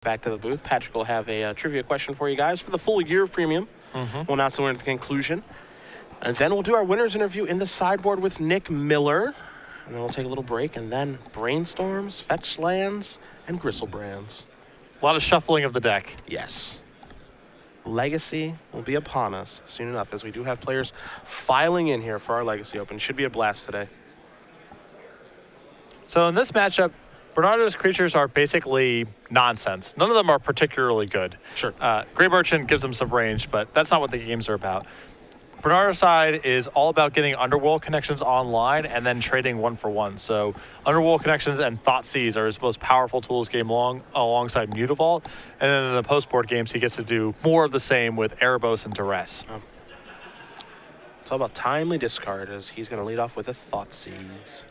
back to the booth. Patrick will have a trivia question for you guys for the full year of premium. We'll announce the winner at the conclusion. And then we'll do our winner's interview in the sideboard with Nick Miller. And then we'll take a little break, and then brainstorms, fetch lands, and Gristlebrands. A lot of shuffling of the deck. Yes. Legacy will be upon us soon enough, as we do have players filing in here for our Legacy Open. Should be a blast today. So in this matchup, Bernardo's creatures are basically nonsense. None of them are particularly good. Sure. Grey Merchant gives them some range, but that's not what the games are about. Bernardo's side is all about getting Underworld connections online and then trading 1-for-1. So Underworld connections and Thoughtseize are his most powerful tools game long, alongside Mutavault. And then in the post-board games, he gets to do more of the same with Erebos and Duress. It's all about timely discard, as he's going to lead off with a Thoughtseize.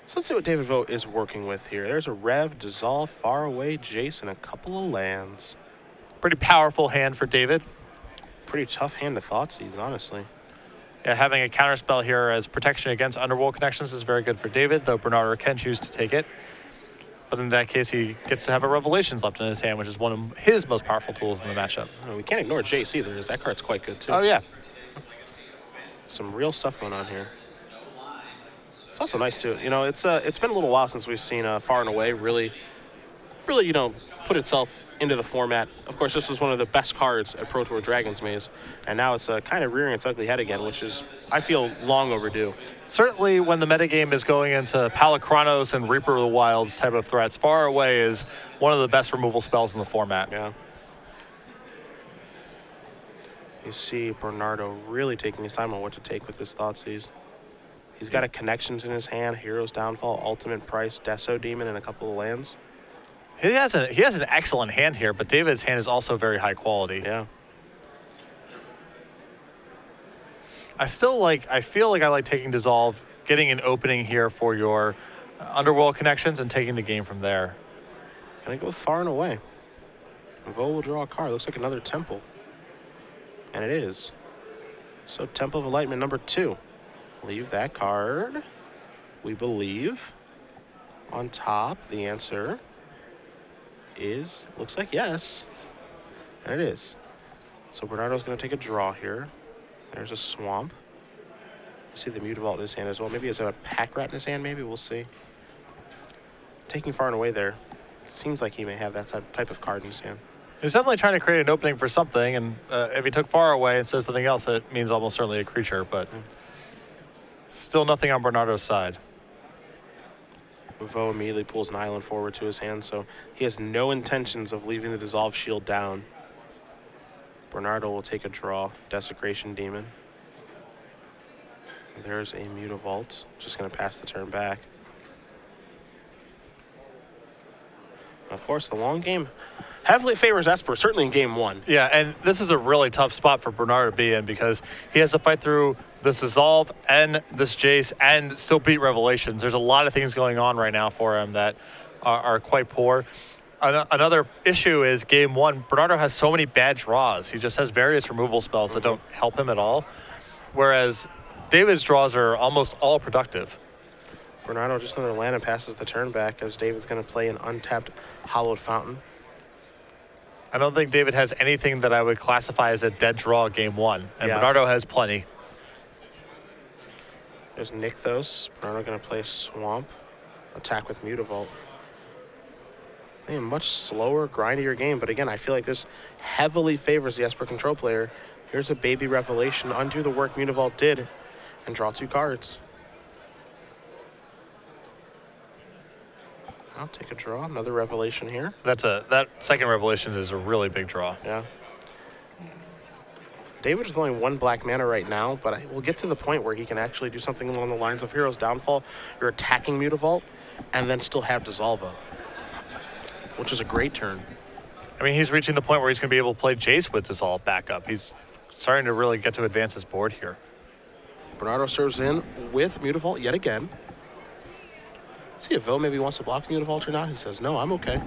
So let's see what David Vogt is working with here. There's a Rev, Dissolve, Faraway, Jace, and a couple of lands. Pretty powerful hand for David. Pretty tough hand to Thoughtseize, honestly. Yeah, having a counterspell here as protection against Underworld connections is very good for David, though Bernardo can choose to take it. But in that case, he gets to have a Revelations left in his hand, which is one of his most powerful tools in the matchup. We can't ignore Jace either, as that card's quite good too. Oh, yeah. Some real stuff going on here. It's also nice too. You know, it's been a little while since we've seen Far and Away really, you know, put itself into the format. Of course, this was one of the best cards at Pro Tour Dragon's Maze, and now it's kind of rearing its ugly head again, which is, I feel, long overdue. Certainly when the metagame is going into Palikronos and Reaper of the Wilds type of threats, Far Away is one of the best removal spells in the format. Yeah. You see Bernardo really taking his time on what to take with this Thoughtseize. He's got a Connections in his hand, Hero's Downfall, Ultimate Price, Deso Demon, and a couple of lands. He has an excellent hand here, but David's hand is also very high quality. Yeah. I feel like I like taking Dissolve, getting an opening here for your Underworld connections, and taking the game from there. Gonna go Far and Away. Vo will draw a card. Looks like another Temple. And it is. So Temple of Enlightenment number 2. Leave that card, we believe, on top. The answer is, looks like yes. And it is. So Bernardo's going to take a draw here. There's a Swamp. You see the Mutavault in his hand as well. Maybe he has a Pack Rat in his hand, maybe. We'll see. Taking Far and Away there. Seems like he may have that type of card in his hand. He's definitely trying to create an opening for something, and if he took Far Away and says something else, it means almost certainly a creature, but still nothing on Bernardo's side. Vo immediately pulls an island forward to his hand, so he has no intentions of leaving the Dissolve Shield down. Bernardo will take a draw. Desecration Demon. There's a Mutavault. Just going to pass the turn back. Of course, the long game heavily favors Esper, certainly in game 1. Yeah, and this is a really tough spot for Bernardo to be in, because he has to fight through this Dissolve and this Jace and still beat Revelations. There's a lot of things going on right now for him that are quite poor. Another issue is game 1, Bernardo has so many bad draws. He just has various removal spells that don't help him at all, whereas David's draws are almost all productive. Bernardo just another land and passes the turn back, as David's going to play an untapped Hallowed Fountain. I don't think David has anything that I would classify as a dead draw game 1, and yeah. Bernardo has plenty. There's Nykthos. Bernardo going to play Swamp. Attack with Mutavault. A much slower, grindier game, but again, I feel like this heavily favors the Esper control player. Here's a baby Revelation. Undo the work Mutavault did and draw 2 cards. I'll take a draw. Another Revelation here. That second Revelation is a really big draw. Yeah. David is only 1 black mana right now, but we'll get to the point where he can actually do something along the lines of Hero's Downfall. You're attacking Mutavault and then still have Dissolve up, which is a great turn. I mean, he's reaching the point where he's going to be able to play Jace with Dissolve back up. He's starting to really get to advance his board here. Bernardo serves in with Mutavault yet again. See if Vo maybe wants to block Mutavault or not. He says, no, I'm okay.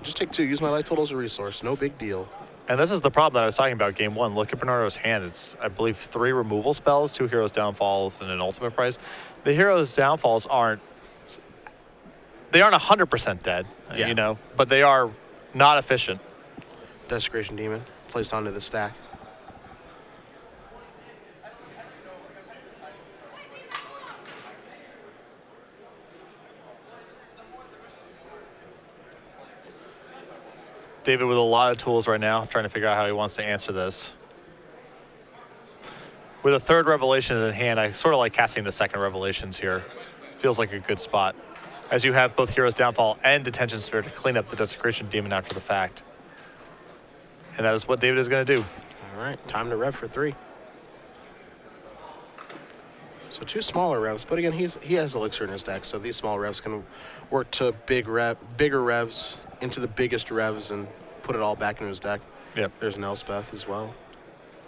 Just take 2. Use my life total as a resource. No big deal. And this is the problem that I was talking about game 1. Look at Bernardo's hand. It's, I believe, 3 removal spells, 2 Hero's Downfalls, and an Ultimate Price. The Hero's Downfalls aren't they aren't 100% dead, Yeah. you know, but they are not efficient. Desecration Demon placed onto the stack. David with a lot of tools right now, trying to figure out how he wants to answer this. With a third Revelation in hand, I sort of like casting the second Revelations here. Feels like a good spot, as you have both Hero's Downfall and Detention Sphere to clean up the Desecration Demon after the fact. And that is what David is going to do. All right, time to rev for 3. So 2 smaller revs, but again, he has Elixir in his deck, so these small revs can work to bigger revs into the biggest revs and put it all back into his deck. Yep. There's an Elspeth as well.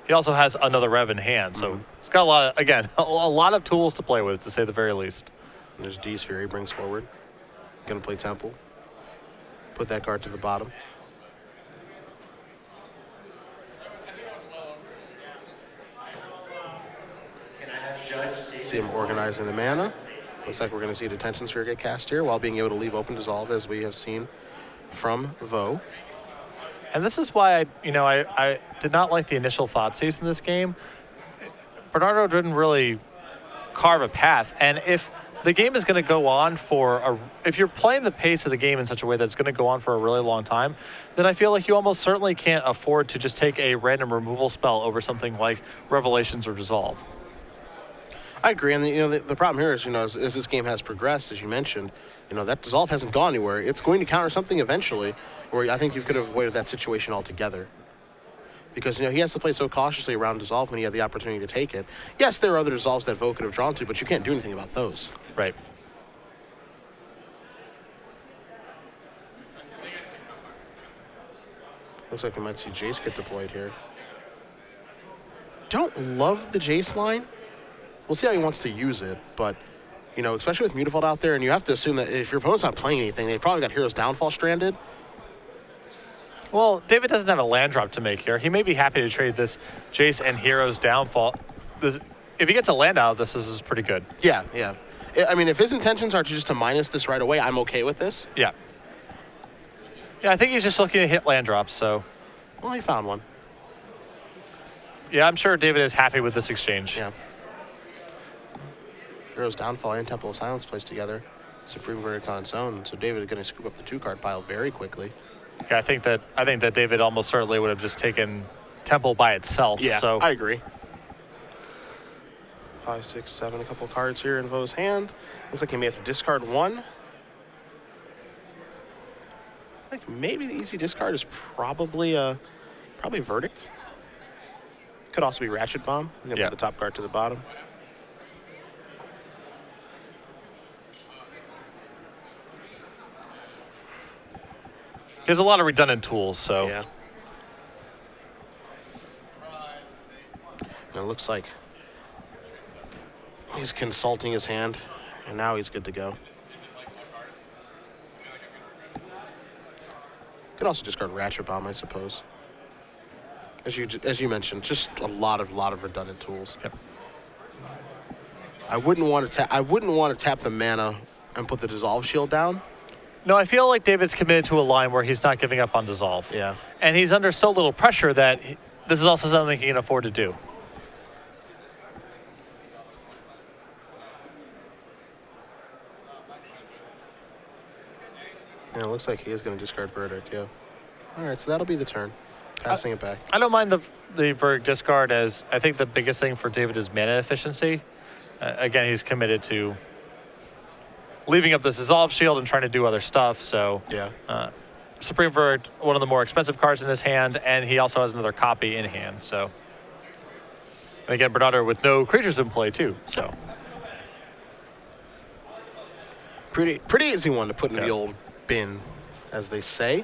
He also has another Rev in hand, so it's got a lot of, again, a lot of tools to play with, to say the very least. And there's D-Sphere he brings forward. Gonna play Temple. Put that card to the bottom. See him organizing the mana. Looks like we're gonna see a Detention Sphere get cast here while being able to leave open Dissolve, as we have seen from Vo. And this is why I did not like the initial Thoughtseize in this game. Bernardo didn't really carve a path, and if the game is going to go on if you're playing the pace of the game in such a way that's going to go on for a really long time, then I feel like you almost certainly can't afford to just take a random removal spell over something like Revelations or Dissolve. I agree, and the problem here is, as this game has progressed, as you mentioned, that Dissolve hasn't gone anywhere. It's going to counter something eventually, where I think you could have avoided that situation altogether. Because, he has to play so cautiously around Dissolve when he had the opportunity to take it. Yes, there are other Dissolves that Vo could have drawn to, but you can't do anything about those. Right. Looks like we might see Jace get deployed here. Don't love the Jace line. We'll see how he wants to use it, but, especially with Mutavault out there, and you have to assume that if your opponent's not playing anything, they probably got Hero's Downfall stranded. Well, David doesn't have a land drop to make here. He may be happy to trade this Jace and Hero's Downfall. If he gets a land out of this is pretty good. Yeah. I mean, if his intentions are just to minus this right away, I'm okay with this. Yeah. Yeah, I think he's just looking to hit land drops, so. Well, he found one. Yeah, I'm sure David is happy with this exchange. Yeah. Hero's Downfall and Temple of Silence placed together. Supreme Verdict on its own, so David is going to scoop up the 2-card pile very quickly. Yeah, I think that David almost certainly would have just taken Temple by itself. Yeah, so. I agree. 5, 6, 7, a couple cards here in Vo's hand. Looks like he may have to discard 1. I think maybe the easy discard is probably Verdict. Could also be Ratchet Bomb. I'm going to put the top card to the bottom. He has a lot of redundant tools, so. Yeah. And it looks like he's consulting his hand, and now he's good to go. Could also discard Ratchet Bomb, I suppose. As you mentioned, just a lot of redundant tools. Yep. I wouldn't want to tap the mana and put the Dissolve Shield down. No, I feel like David's committed to a line where he's not giving up on Dissolve. Yeah. And he's under so little pressure that this is also something he can afford to do. Yeah, it looks like he is going to discard Verdict, yeah. All right, so that'll be the turn. Passing it back. I don't mind the Verdict discard, as I think the biggest thing for David is mana efficiency. Again, he's committed to leaving up this Dissolve Shield and trying to do other stuff, so. Yeah. Supreme Verdict, one of the more expensive cards in his hand, and he also has another copy in hand, so. And again, Bernado with no creatures in play, too, so. Pretty easy one to put in the old bin, as they say.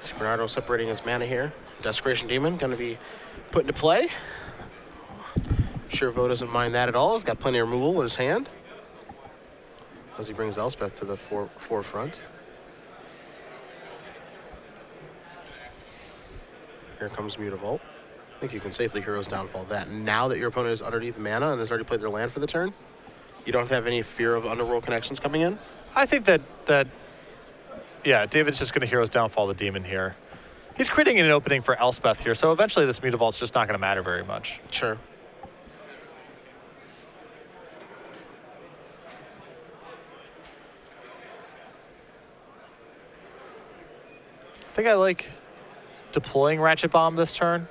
See Bernardo separating his mana here. Desecration Demon going to be put into play. Sure Vo doesn't mind that at all. He's got plenty of removal in his hand, as he brings Elspeth to the forefront. Here comes Mutavault. I think you can safely Hero's Downfall that. Now that your opponent is underneath mana and has already played their land for the turn, you don't have any fear of Underworld connections coming in? I think that yeah, David's just going to Hero's Downfall the Demon here. He's creating an opening for Elspeth here, so eventually this Mutavault's just not going to matter very much. Sure. I think I like deploying Ratchet Bomb this turn.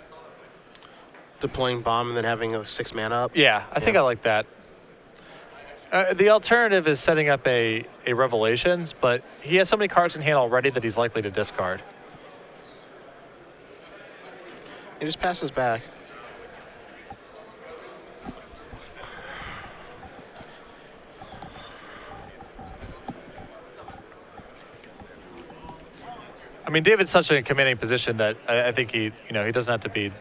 Deploying bomb and then having a 6-mana up. Yeah, I think I like that. The alternative is setting up a Revelations, but he has so many cards in hand already that he's likely to discard. He just passes back. I mean, David's such a commanding position that I think he doesn't have to be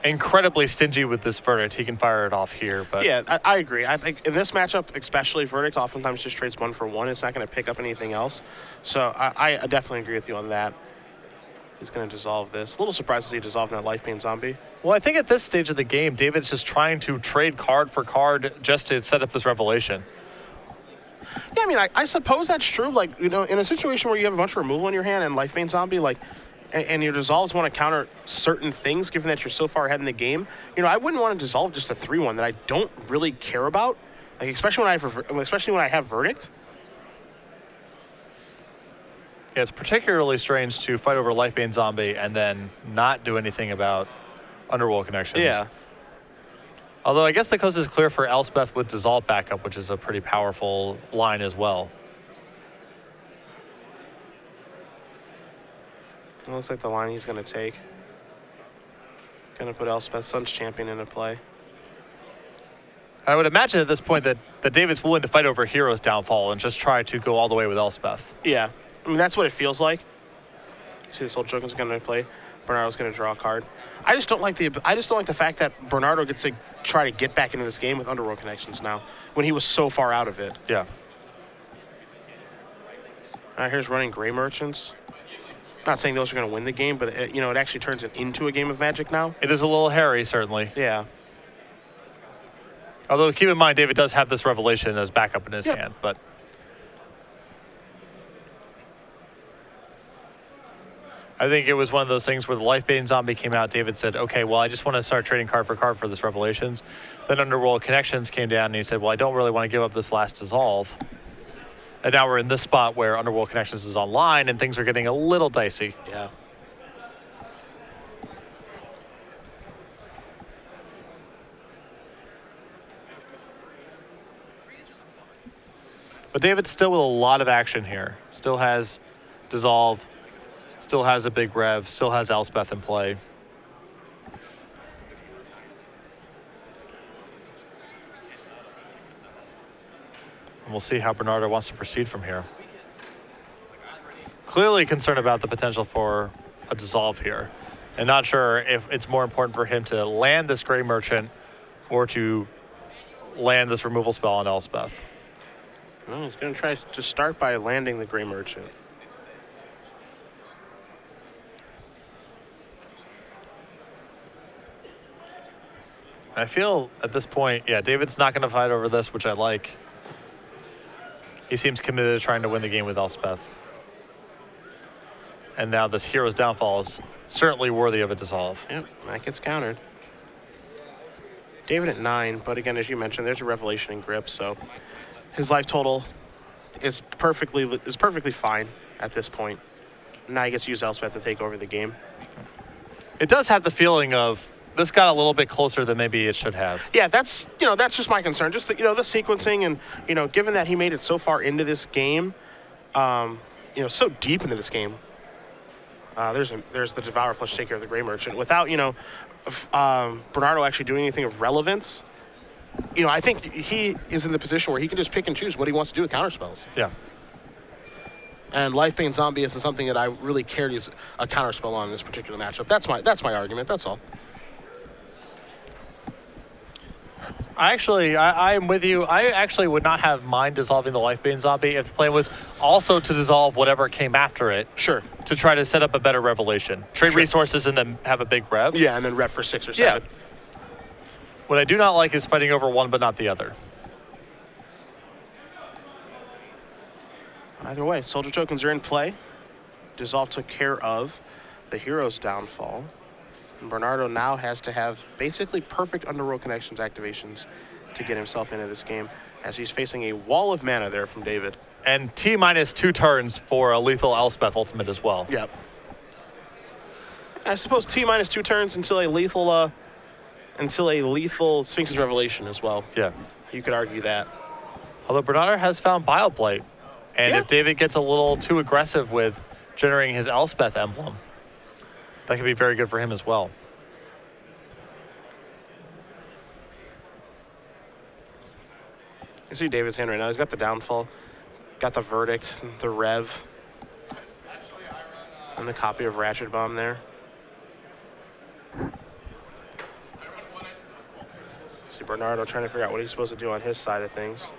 incredibly stingy with this Verdict. He can fire it off here. But yeah, I agree. I think in this matchup, especially Verdict, oftentimes just trades 1 for 1. It's not going to pick up anything else. So I definitely agree with you on that. He's going to dissolve this. A little surprised to see dissolve that Life Pain Zombie. Well, I think at this stage of the game, David's just trying to trade card for card just to set up this Revelation. Yeah, I mean, I suppose that's true. Like, in a situation where you have a bunch of removal in your hand and Life Pain Zombie, like, and your dissolves want to counter certain things, given that you're so far ahead in the game, I wouldn't want to dissolve just a 3-1 that I don't really care about, like especially when I have Verdict. Yeah, it's particularly strange to fight over Lifebane Zombie and then not do anything about Underworld Connections. Yeah. Although I guess the coast is clear for Elspeth with Dissolve backup, which is a pretty powerful line as well. It looks like the line he's going to take. Going to put Elspeth Sun's Champion into play. I would imagine at this point that David's willing to fight over Hero's Downfall and just try to go all the way with Elspeth. Yeah. I mean, that's what it feels like. See, this old Joker's going to play. Bernardo's going to draw a card. I just don't like the fact that Bernardo gets to try to get back into this game with Underworld Connections now, when he was so far out of it. Yeah. All right, here's running Gray Merchants. Not saying those are going to win the game, but it actually turns it into a game of Magic now. It is a little hairy, certainly. Yeah. Although keep in mind, David does have this Revelation as backup in his hand, but. I think it was one of those things where the Lifebane Zombie came out. David said, okay, well, I just want to start trading card for this Revelations. Then Underworld Connections came down and he said, well, I don't really want to give up this last Dissolve. And now we're in this spot where Underworld Connections is online and things are getting a little dicey. Yeah. But David's still with a lot of action here. Still has Dissolve. Still has a big Rev, still has Elspeth in play. And we'll see how Bernardo wants to proceed from here. Clearly concerned about the potential for a dissolve here. And not sure if it's more important for him to land this Gray Merchant or to land this removal spell on Elspeth. Well, he's going to try to start by landing the Gray Merchant. I feel at this point, yeah, David's not going to fight over this, which I like. He seems committed to trying to win the game with Elspeth. And now this Hero's Downfall is certainly worthy of a dissolve. Yep, that gets countered. David at 9, but again, as you mentioned, there's a Revelation in grip, so his life total is perfectly fine at this point. Now he gets to use Elspeth to take over the game. It does have the feeling of this got a little bit closer than maybe it should have. Yeah, that's just my concern. Just the sequencing and given that he made it so far into this game, so deep into this game. There's the Devour Flesh Taker of the Gray Merchant without Bernardo actually doing anything of relevance. I think he is in the position where he can just pick and choose what he wants to do with counterspells. Yeah. And Lifebane Zombie isn't something that I really care to use a counterspell on in this particular matchup. That's my argument. That's all. I'm with you. I actually would not have mind dissolving the Lifebane Zombie if the plan was also to dissolve whatever came after it. Sure. To try to set up a better Revelation. Trade resources and then have a big Rev. Yeah, and then Rev for 6 or 7. Yeah. What I do not like is fighting over one but not the other. Either way, soldier tokens are in play. Dissolve took care of the hero's downfall. And Bernardo now has to have basically perfect Underworld Connections activations to get himself into this game, as he's facing a wall of mana there from David. And T-2 turns for a lethal Elspeth ultimate as well. Yep. I suppose T-2 turns until a lethal Sphinx's Revelation as well. Yeah. You could argue that. Although Bernado has found Bioplate. And Yeah. if David gets a little too aggressive with generating his Elspeth emblem, that could be very good for him as well. You see David's hand right now. He's got the downfall, got the verdict, the rev, and the copy of Ratchet Bomb there. See Bernardo trying to figure out what he's supposed to do on his side of things.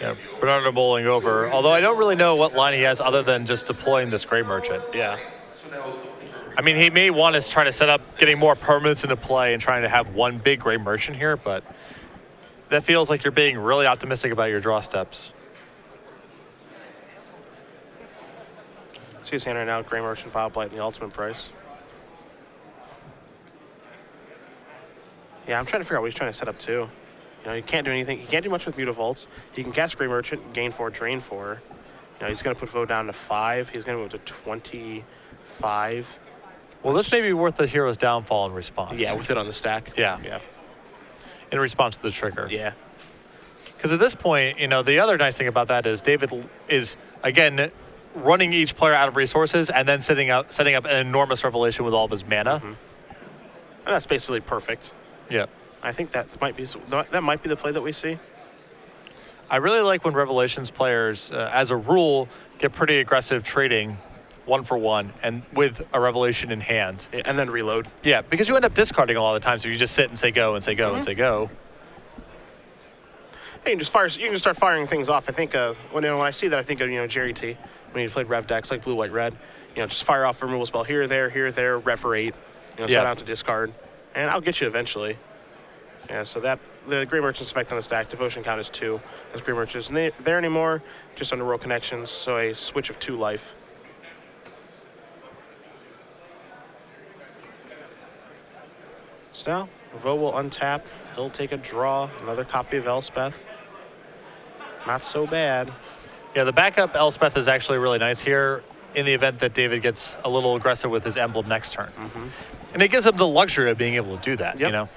Yeah, Bernardo bowling over. Although I don't really know what line he has other than just deploying this Grey Merchant. Yeah. I mean, he may want to try to set up getting more permanents into play and trying to have one big Grey Merchant here, but that feels like you're being really optimistic about your draw steps. See his hand right now, Grey Merchant, Bioblight, and the ultimate price. Yeah, I'm trying to figure out what he's trying to set up too. You know, he can't do anything. He can't do much with Mutavaults. He can cast Grey Merchant, gain 4, drain 4. You know, he's going to put Vote down to 5. He's going to move to 25. Well, this may be worth the hero's downfall in response. Yeah, with it on the stack. Yeah. Yeah. In response to the trigger. Yeah. Because at this point, you know, the other nice thing about that is David is, again, running each player out of resources and then setting up an enormous revelation with all of his mana. Mm-hmm. And that's basically perfect. Yeah. I think that might be the play that we see. I really like when Revelations players, as a rule, get pretty aggressive trading 1-for-1 and with a Revelation in hand. Yeah, and then reload. Yeah, because you end up discarding a lot of the times if you just sit and say go and say go and say go. You can just start firing things off. I think when I see that, I think of Jerry T. When he played Rev decks like Blue, White, Red. Just fire off a removal spell here, there, Rev for 8. Set out to discard, and I'll get you eventually. Yeah, so that the Grey Merchant's effect on the stack, devotion count is 2. As Grey Merchant isn't there anymore, just Underworld Connections, so a switch of 2 life. So now, Vo will untap. He'll take a draw, another copy of Elspeth. Not so bad. Yeah, the backup Elspeth is actually really nice here in the event that David gets a little aggressive with his emblem next turn. Mm-hmm. And it gives him the luxury of being able to do that, you know?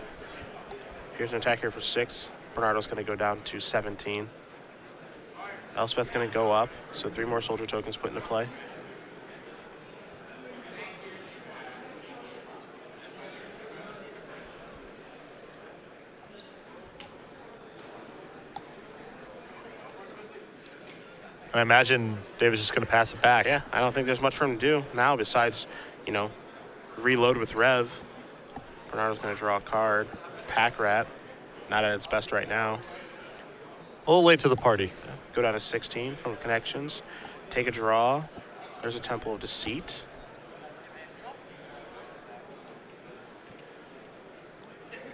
Here's an attack here for 6. Bernardo's going to go down to 17. Elspeth's going to go up, so 3 more soldier tokens put into play. And I imagine David's just going to pass it back. Yeah, I don't think there's much for him to do now besides, reload with Rev. Bernardo's going to draw a card. Pack Rat, not at its best right now. A little late to the party. Go down to 16 from Connections. Take a draw. There's a Temple of Deceit.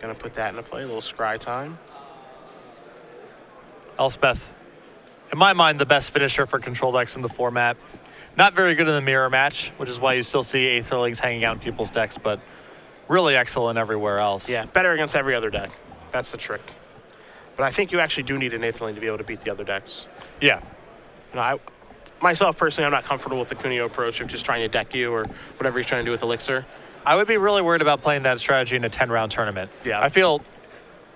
Gonna put that into play, a little scry time. Elspeth, in my mind, the best finisher for control decks in the format. Not very good in the mirror match, which is why you still see Aetherlings hanging out in people's decks, but really excellent everywhere else. Yeah, better against every other deck. That's the trick. But I think you actually do need an Aetherling to be able to beat the other decks. Yeah. Myself, personally, I'm not comfortable with the Kunio approach of just trying to deck you or whatever he's trying to do with Elixir. I would be really worried about playing that strategy in a 10-round tournament. Yeah. I feel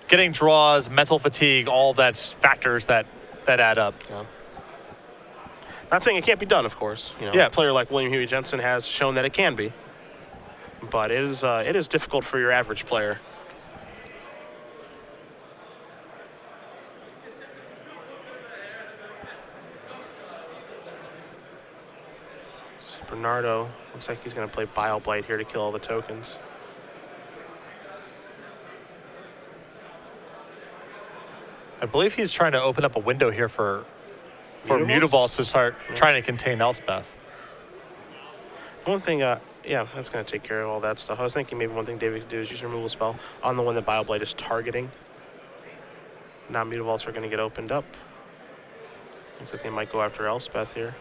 getting draws, mental fatigue, all that's factors that add up. Yeah. Not saying it can't be done, of course. A player like William Huey Jensen has shown that it can be. But it is difficult for your average player. So Bernardo looks like he's going to play Bioblight here to kill all the tokens. I believe he's trying to open up a window here for Mutavaults to start trying to contain Elspeth. One thing, Yeah, that's going to take care of all that stuff. I was thinking maybe one thing David could do is use a removal spell on the one that Bioblade is targeting. Now Mutavaults are going to get opened up. Looks like they might go after Elspeth here.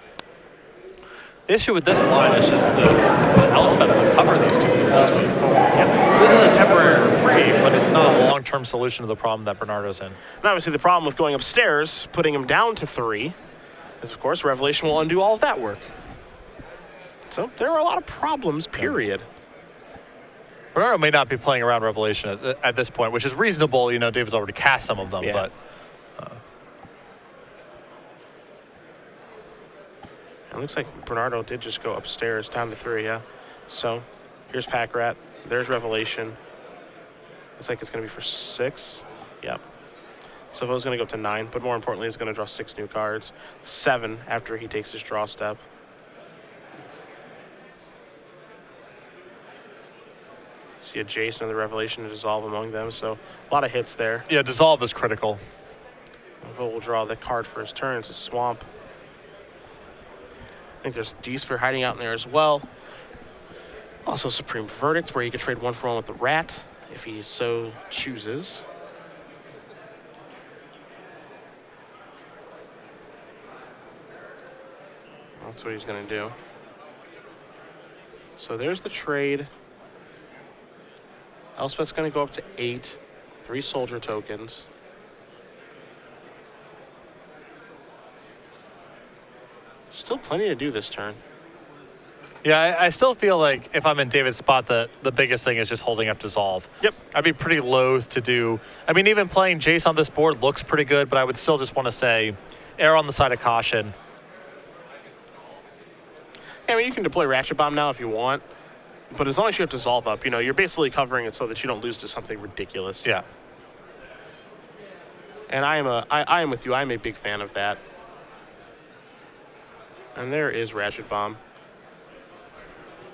The issue with this line is just the Elspeth will cover these two Mutavaults going forward. Yeah. This is a temporary reprieve, but it's not a long-term solution to the problem that Bernardo's in. And obviously the problem with going upstairs, putting him down to 3, is of course Revelation will undo all of that work. So there are a lot of problems, period. Bernardo may not be playing around Revelation at this point, which is reasonable. You know, David's already cast some of them, but... It looks like Bernardo did just go upstairs, down to 3, yeah. So, here's Pack Rat. There's Revelation. Looks like it's going to be for 6. Yep. So Vo's going to go up to 9, but more importantly, he's going to draw 6 new cards. 7 after he takes his draw step. See a Jason and the Revelation to dissolve among them, so a lot of hits there. Yeah, dissolve is critical. Vo will draw the card for his turn. It's a Swamp. I think there's D-Sphere hiding out in there as well. Also Supreme Verdict, where you can trade 1 for 1 with the Rat, if he so chooses. That's what he's going to do. So there's the trade. Elspeth's going to go up to 8, 3 soldier tokens. Still plenty to do this turn. Yeah, I still feel like if I'm in David's spot, the biggest thing is just holding up Dissolve. Yep. I'd be pretty loath to do... I mean, even playing Jace on this board looks pretty good, but I would still just want to say, err on the side of caution. Yeah, I mean, you can deploy Ratchet Bomb now if you want, but as long as you have Dissolve up, you know, you're basically covering it so that you don't lose to something ridiculous. Yeah. And I am with you. I'm a big fan of that. And there is Ratchet Bomb.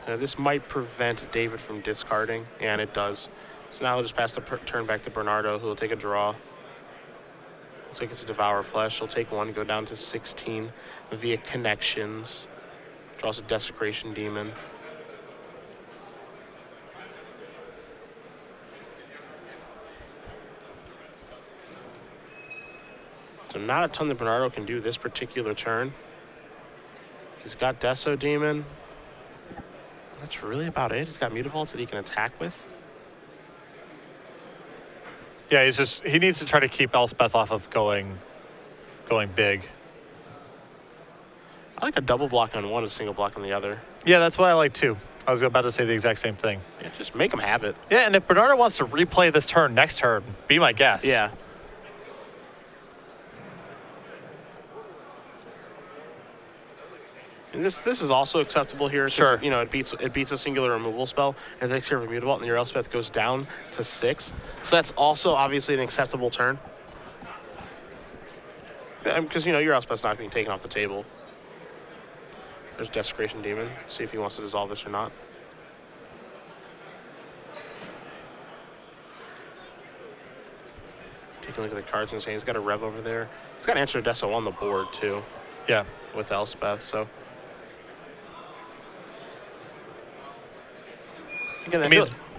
This might prevent David from discarding, and it does. So now he'll just pass the turn back to Bernardo, who will take a draw. Looks like it's a Devour Flesh. He'll take 1, go down to 16 via connections. Draws a Desecration Demon. So not a ton that Bernardo can do this particular turn. He's got Deso Demon. That's really about it. He's got Mutavaults that he can attack with. Yeah, he needs to try to keep Elspeth off of going big. I like a double block on one, a single block on the other. Yeah, that's what I like too. I was about to say the exact same thing. Yeah, just make him have it. Yeah, and if Bernardo wants to replay this turn next turn, be my guest. Yeah. And this is also acceptable here. It's Sure. Just, you know, it beats a singular removal spell and it takes care of a Mutavault, and your Elspeth goes down to 6. So that's also obviously an acceptable turn. Because, you know, your Elspeth's not being taken off the table. There's Desecration Demon. See if he wants to dissolve this or not. Take a look at the cards and saying he's got a Rev over there. He's got Answer to Deso on the board, too. Yeah. With Elspeth, so... Again,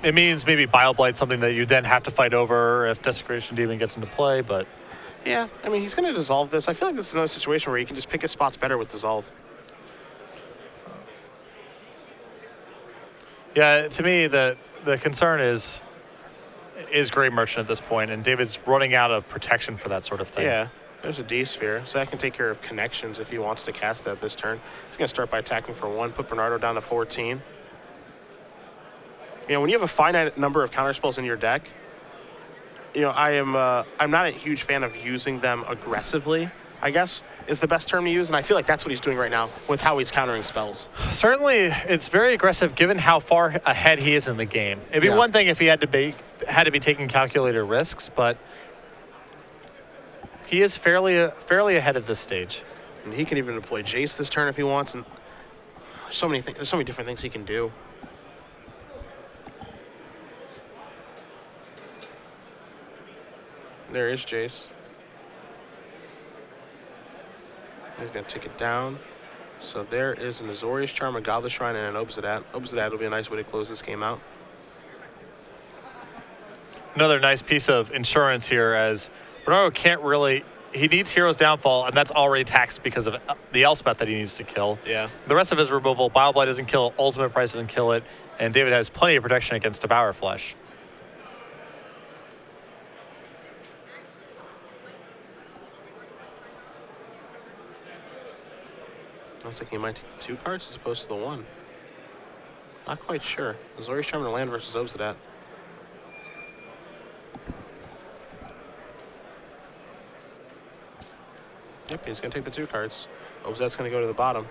it means maybe Bioblight, something that you then have to fight over if Desecration Demon gets into play, but... Yeah, I mean, he's going to dissolve this. I feel like this is another situation where he can just pick his spots better with dissolve. Yeah, to me, the concern is Grave Merchant at this point, and David's running out of protection for that sort of thing. Yeah, there's a D-Sphere, so that can take care of connections if he wants to cast that this turn. He's going to start by attacking for 1, put Bernardo down to 14. You know, when you have a finite number of counterspells in your deck, you know, I'm not a huge fan of using them aggressively, I guess, is the best term to use, and I feel like that's what he's doing right now with how he's countering spells. Certainly, it's very aggressive given how far ahead he is in the game. It'd be one thing if he had to be taking calculated risks, but he is fairly ahead at this stage. And he can even deploy Jace this turn if he wants, and there's so many different things he can do. There is Jace. He's going to take it down. So there is an Azorius Charm, a Godless Shrine, and an Obsidat. Obsidat will be a nice way to close this game out. Another nice piece of insurance here, as Bernardo can't really. He needs Hero's Downfall, and that's already taxed because of the Elspeth that he needs to kill. Yeah. The rest of his removal, Bile doesn't kill it, Ultimate Price doesn't kill it, and David has plenty of protection against Devour Flesh. Looks like he might take the 2 cards as opposed to the 1. Not quite sure. Azorius Charm and a land versus Obsidat. Yep, he's going to take the 2 cards. Obsidat's going to go to the bottom.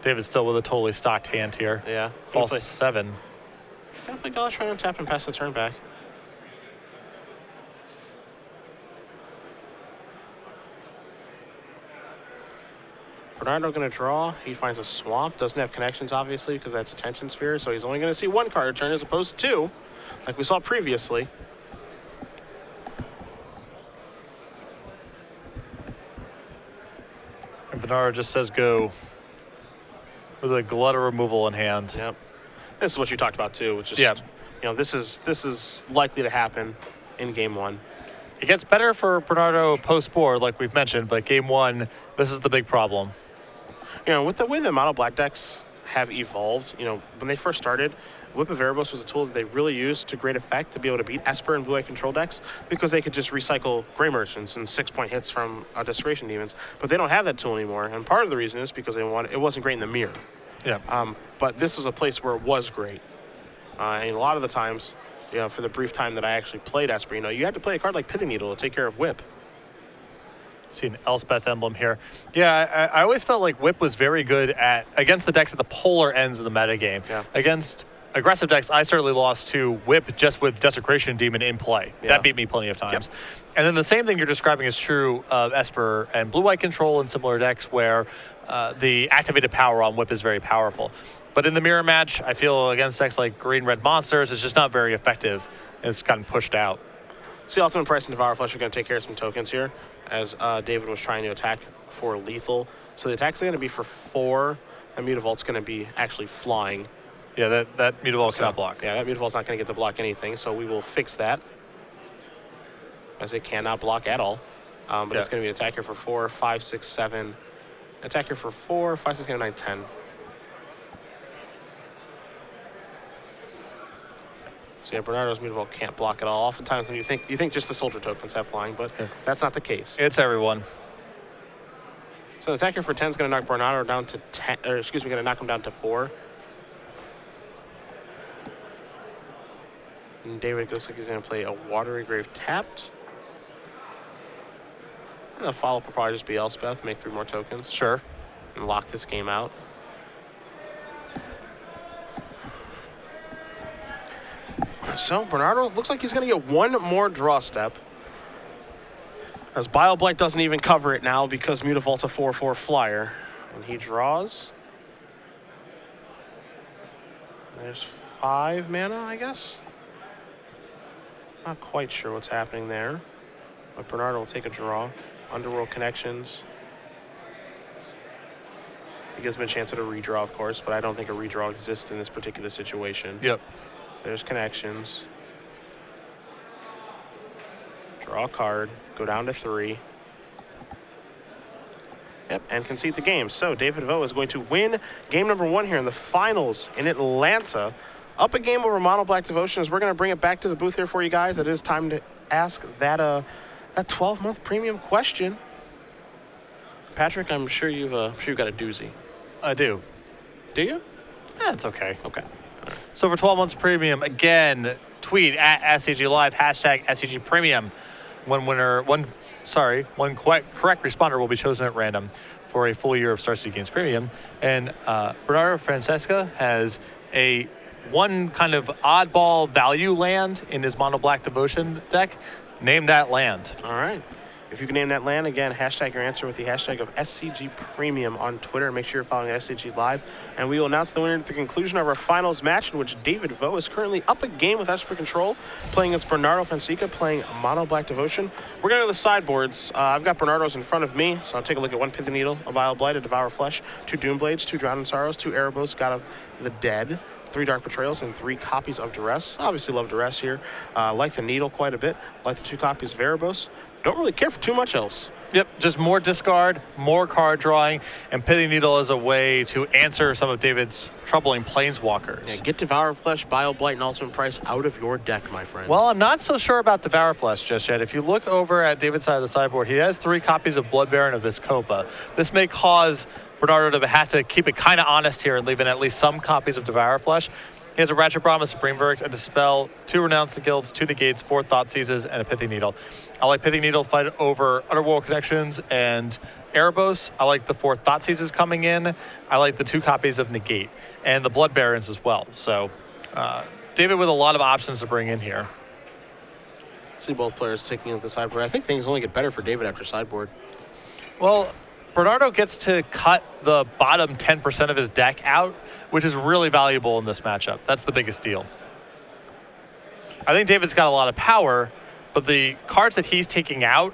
David's still with a totally stocked hand here. Yeah. False 7. Gonna play Godless Shrine on tap and pass the turn back. Bernardo going to draw. He finds a swamp. Doesn't have connections, obviously, because that's a tension sphere. So he's only going to see 1 card a turn as opposed to 2, like we saw previously. And Bernardo just says go with a glut of removal in hand. Yep. This is what you talked about too, which is, yeah. You know, this is likely to happen in game 1. It gets better for Bernardo post-board, like we've mentioned, but game 1, this is the big problem. You know, with the way the mono black decks have evolved, you know, when they first started, Whip of Erebos was a tool that they really used to great effect to be able to beat Esper and blue-eye control decks because they could just recycle Grey Merchants and 6-point hits from Desecration Demons. But they don't have that tool anymore, and part of the reason is because it wasn't great in the mirror. Yeah. But this was a place where it was great. And a lot of the times, you know, for the brief time that I actually played Esper, you know, you had to play a card like Pithing Needle to take care of Whip. See an Elspeth emblem here. Yeah, I always felt like Whip was very good against the decks at the polar ends of the metagame. Yeah. Against aggressive decks, I certainly lost to Whip just with Desecration Demon in play. Yeah. That beat me plenty of times. Yep. And then the same thing you're describing is true of Esper and blue-white control and similar decks where the activated power on Whip is very powerful. But in the mirror match, I feel against decks like green-red monsters, it's just not very effective. It's gotten pushed out. So the Ultimate Price and Devour Flesh are going to take care of some tokens here, as David was trying to attack for lethal. So the attack's going to be for 4, and Mutavault's going to be actually flying. Yeah, that Mutavault cannot block. Yeah, that Mutavault's not going to get to block anything, so we will fix that, as it cannot block at all. But it's going to be an attacker for 4, 5, 6, 7. Attacker for 4, 5, 6, 7, 9, 10. So yeah, Bernardo's Mutavault can't block at all. Oftentimes when you think just the soldier tokens have flying, but that's not the case. It's everyone. So the attacker for 10 is going to knock Bernardo down to 10, or excuse me, going to knock him down to 4. And David looks like he's going to play a Watery Grave tapped. And the follow-up will probably just be Elspeth, make 3 more tokens. Sure. And lock this game out. So Bernardo looks like he's going to get 1 more draw step, as Bile Blight doesn't even cover it now because Mutavault's a 4/4 flyer. And he draws. There's 5 mana, I guess. Not quite sure what's happening there. But Bernardo will take a draw. Underworld Connections. It gives him a chance at a redraw, of course, but I don't think a redraw exists in this particular situation. Yep. There's Connections. Draw a card. Go down to 3. Yep, and concede the game. So David Vo is going to win game number 1 here in the finals in Atlanta. Up a game over Mono Black Devotion, as we're going to bring it back to the booth here for you guys. It is time to ask that 12-month premium question. Patrick, I'm sure you've got a doozy. I do. Do you? Yeah, it's okay. Okay. So for 12 months premium, again, tweet at SCG Live, hashtag SCG Premium. One correct responder will be chosen at random for a full year of Star City Games Premium. And Bernardo Fonseca has one kind of oddball value land in his Mono Black Devotion deck. Name that land. All right. If you can name that land, again, hashtag your answer with the hashtag of SCG Premium on Twitter. Make sure you're following SCG Live. And we will announce the winner at the conclusion of our finals match, in which David Vo is currently up a game with Esper Control, playing against Bernardo Fonseca, playing Mono Black Devotion. We're going to go to the sideboards. I've got Bernardo's in front of me, so I'll take a look at 1 Pithy Needle, a Vile Blight, a Devour Flesh, 2 Doomblades, 2 Drowned in Sorrows, 2 Erebos, God of the Dead, 3 Dark Betrayals, and 3 copies of Duress. Obviously love Duress here. Like the Needle quite a bit. Like the 2 copies of Erebos. Don't really care for too much else. Yep, just more discard, more card drawing, and Pithy Needle is a way to answer some of David's troubling planeswalkers. Yeah, get Devour Flesh, Bile Blight, and Ultimate Price out of your deck, my friend. Well, I'm not so sure about Devour Flesh just yet. If you look over at David's side of the sideboard, he has 3 copies of Blood Baron of Viscopa. This may cause Bernardo to have to keep it kind of honest here and leave in at least some copies of Devour Flesh. He has a Ratchet Brahma, Supreme Verdict, a Dispel, 2 Renounce the Guilds, 2 Negates, 4 Thought Seizes, and a Pithy Needle. I like Pithy Needle fight over Underworld Connections and Erebos. I like the 4 Thought Seizes coming in. I like the 2 copies of Negate and the Blood Barons as well. So David with a lot of options to bring in here. See both players taking up the sideboard. I think things only get better for David after sideboard. Well, Bernardo gets to cut the bottom 10% of his deck out, which is really valuable in this matchup. That's the biggest deal. I think David's got a lot of power, but the cards that he's taking out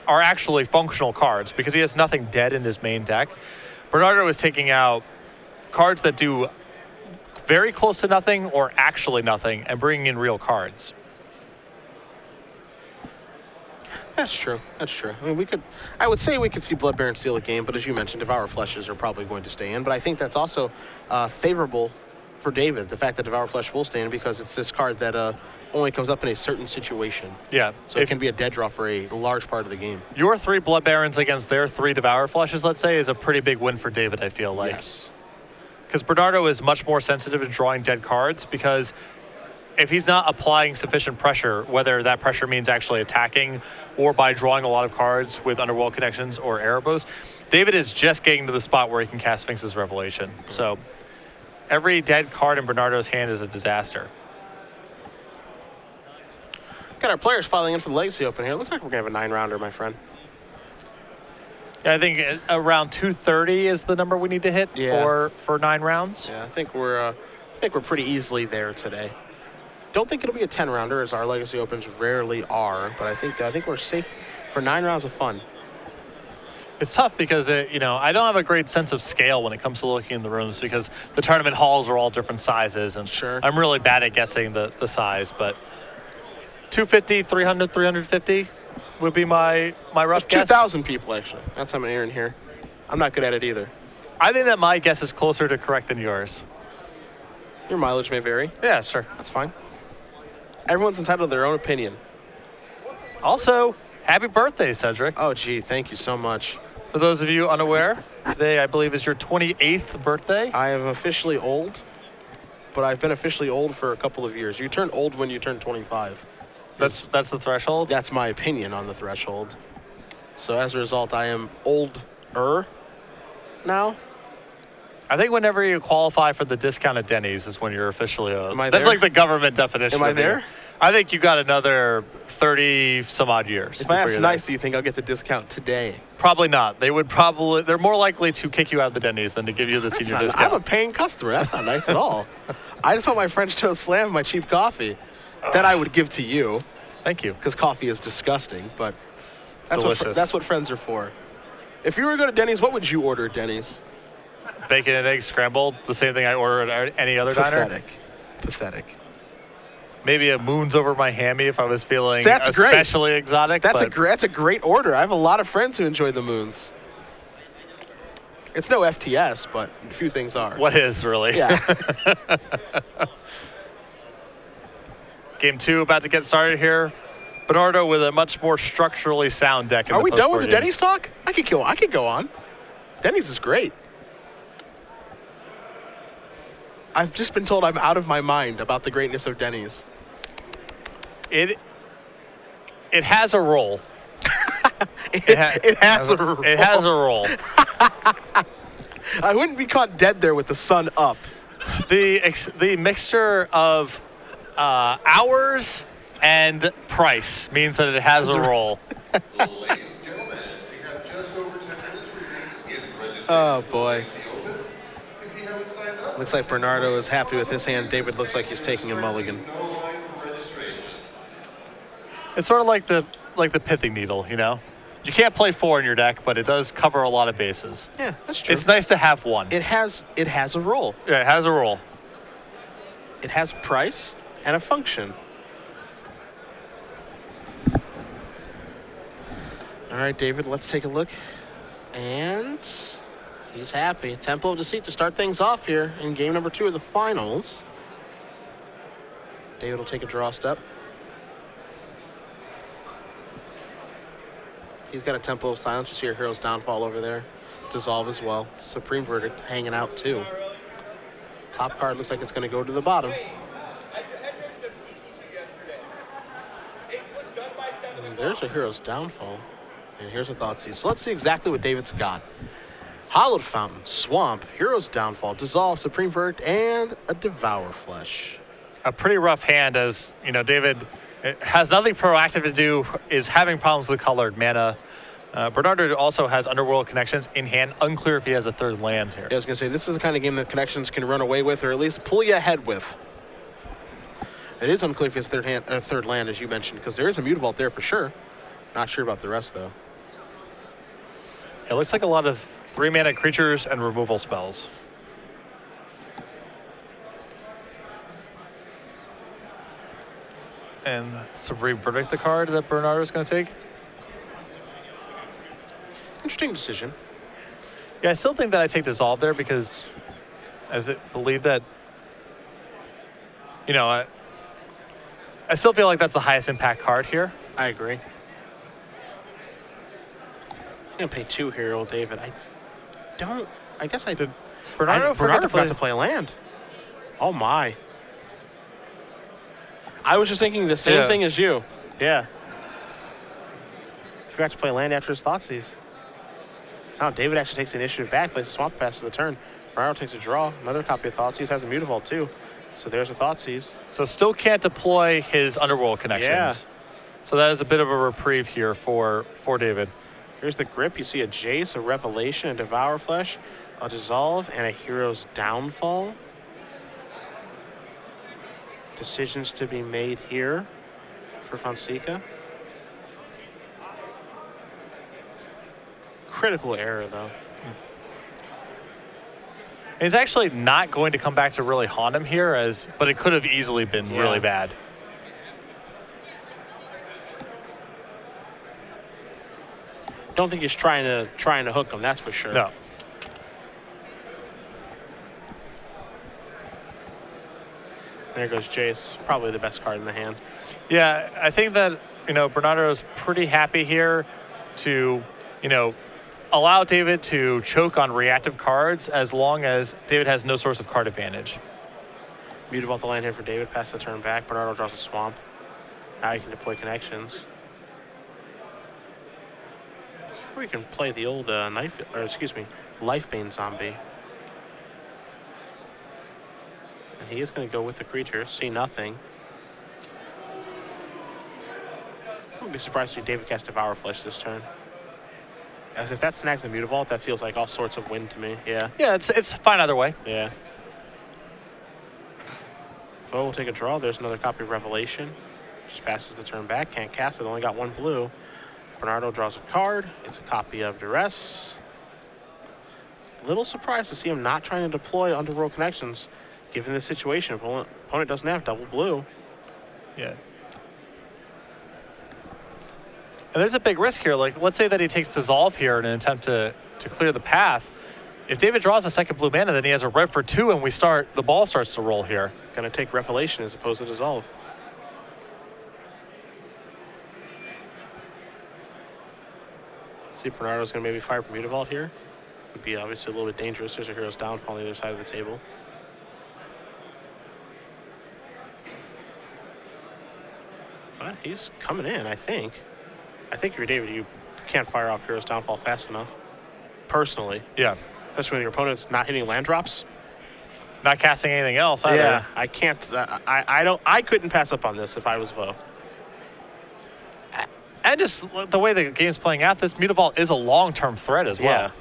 are actually functional cards because he has nothing dead in his main deck. Bernardo is taking out cards that do very close to nothing or actually nothing and bringing in real cards. That's true. That's true. I mean, I would say we could see Blood Baron steal a game, but as you mentioned, Devour Fleshes are probably going to stay in. But I think that's also favorable for David, the fact that Devour Flesh will stay in, because it's this card that only comes up in a certain situation. Yeah. So it can be a dead draw for a large part of the game. Your 3 Blood Barons against their 3 Devour Fleshes, let's say, is a pretty big win for David, I feel like. Yes. Because Bernardo is much more sensitive to drawing dead cards, because if he's not applying sufficient pressure, whether that pressure means actually attacking or by drawing a lot of cards with Underworld Connections or Erebos, David is just getting to the spot where he can cast Sphinx's Revelation. So every dead card in Bernardo's hand is a disaster. Got our players filing in for the Legacy Open here. Looks like we're going to have a 9-rounder, my friend. Yeah, I think around 230 is the number we need to hit for 9 rounds. Yeah, I think we're pretty easily there today. Don't think it'll be a 10-rounder, as our Legacy Opens rarely are, but I think we're safe for 9 rounds of fun. It's tough because I don't have a great sense of scale when it comes to looking in the rooms, because the tournament halls are all different sizes, and sure, I'm really bad at guessing the size. But 250, 300, 350 would be my rough guess. 2,000 people, actually. That's how many are in here. I'm not good at it either. I think that my guess is closer to correct than yours. Your mileage may vary. Yeah, sure. That's fine. Everyone's entitled to their own opinion. Also, happy birthday, Cedric. Oh, gee, thank you so much. For those of you unaware, today I believe is your 28th birthday. I am officially old, but I've been officially old for a couple of years. You turn old when you turn 25. That's the threshold? That's my opinion on the threshold. So as a result, I am older now. I think whenever you qualify for the discount at Denny's is when you're officially old. Am I That's there? like the government definition. Am I there? I think you got another 30 some odd years. If I ask nice, do you think I'll get the discount today? Probably not. They're more likely to kick you out of the Denny's than to give you the senior discount. I'm a paying customer. That's not nice at all. I just want my French toast slam and my cheap coffee. That I would give to you. Thank you. Because coffee is disgusting, but delicious. That's what friends are for. If you were to go to Denny's, what would you order at Denny's? Bacon and eggs scrambled, the same thing I order at any other diner. Pathetic. Maybe a moons over my hammy if I was feeling that's especially exotic. That's a great order. I have a lot of friends who enjoy the moons. It's no FTS, but a few things are. What is, really? Yeah. Game 2 about to get started here. Bernardo with a much more structurally sound deck. Are we done with the Denny's talk? I could go on. Denny's is great. I've just been told I'm out of my mind about the greatness of Denny's. It has a role. It has a role. It has a role. I wouldn't be caught dead there with the sun up. The mixture of hours and price means that it has a role. Oh, boy. Looks like Bernardo is happy with his hand. David looks like he's taking a mulligan. It's sort of like the pithing needle, you know? You can't play 4 in your deck, but it does cover a lot of bases. Yeah, that's true. It's nice to have one. It has a role. Yeah, it has a role. It has a price and a function. All right, David, let's take a look. And he's happy. Temple of Deceit to start things off here in game number 2 of the finals. David will take a draw step. He's got a Temple of Silence. You see your Hero's Downfall over there. Dissolve as well. Supreme Verdict hanging out too. Top card looks like it's going to go to the bottom. And there's a Hero's Downfall. And here's a Thoughtseize. So let's see exactly what David's got. Hallowed Fountain, Swamp, Hero's Downfall, Dissolve, Supreme Verdict, and a Devour Flesh. A pretty rough hand, as you know, David has nothing proactive to do, is having problems with colored mana. Bernardo also has Underworld Connections in hand. Unclear if he has a 3rd land here. Yeah, I was going to say, this is the kind of game that Connections can run away with, or at least pull you ahead with. It is unclear if he has 3rd land, as you mentioned, because there is a Mutavault there for sure. Not sure about the rest, though. It looks like a lot of 3-mana creatures and removal spells. And Supreme Verdict, the card that Bernardo is going to take. Interesting decision. Yeah, I still think that I take Dissolve there because I believe that, you know, I still feel like that's the highest impact card here. I agree. I'm going to pay 2 here, old David. I guess I did. Bernardo forgot to play a land. Oh, my. I was just thinking the same thing as you. Yeah. Forgot to play land after his Thoughtseize. Now David actually takes the initiative back, plays a Swamp Pass to the turn. Bernardo takes a draw. Another copy of Thoughtseize, has a Mutavault too. So there's a Thoughtseize. So still can't deploy his Underworld Connections. Yeah. So that is a bit of a reprieve here for David. Here's the grip. You see a Jace, a Revelation, a Devour Flesh, a Dissolve, and a Hero's Downfall. Decisions to be made here for Fonseca. Critical error, though. And it's actually not going to come back to really haunt him here, but it could have easily been really bad. Don't think he's trying to hook him, that's for sure. No. There goes Jace, probably the best card in the hand. Yeah, I think that, you know, Bernardo is pretty happy here to, you know, allow David to choke on reactive cards as long as David has no source of card advantage. Mutavault the land here for David, pass the turn back. Bernardo draws a Swamp. Now you can deploy Connections. Or you can play the old Lifebane Zombie. And he is going to go with the creature, see nothing. I wouldn't be surprised to see David cast Devour Flesh this turn. As if that snags the Mutavault, that feels like all sorts of win to me. Yeah. Yeah, it's fine either way. Yeah. Foe will take a draw. There's another copy of Revelation. Just passes the turn back. Can't cast it. Only got 1 blue. Bernardo draws a card. It's a copy of Duress. Little surprised to see him not trying to deploy Underworld Connections, given the situation. Opponent doesn't have double blue. Yeah. And there's a big risk here. Like, let's say that he takes Dissolve here in an attempt to clear the path. If David draws a 2nd blue mana, then he has a red for 2, and the ball starts to roll here. Gonna take Revelation as opposed to Dissolve. See, Bernardo's gonna maybe fire Mutavault here. Would be obviously a little bit dangerous. There's a Hero's Downfall on the other side of the table. But he's coming in, I think. I think if you're David, you can't fire off Hero's Downfall fast enough. Personally. Yeah. Especially when your opponent's not hitting land drops. Not casting anything else either. Yeah, I can't. I couldn't pass up on this if I was Vo. And just the way the game's playing out, this Mutavault is a long-term threat as well. Yeah.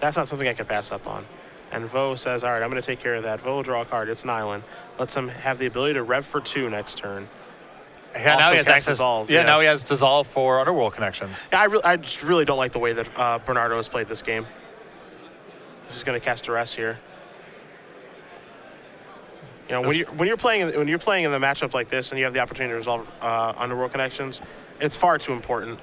That's not something I could pass up on. And Vo says, all right, I'm going to take care of that. Vo will draw a card. It's an island. Lets him have the ability to rev for 2 next turn. Yeah, now he has access. Dissolve, yeah, now he has Dissolve for Underworld Connections. Yeah, I just really don't like the way that Bernardo has played this game. He's just going to cast Duress here. You know, when you're playing in the matchup like this and you have the opportunity to resolve Underworld Connections, it's far too important.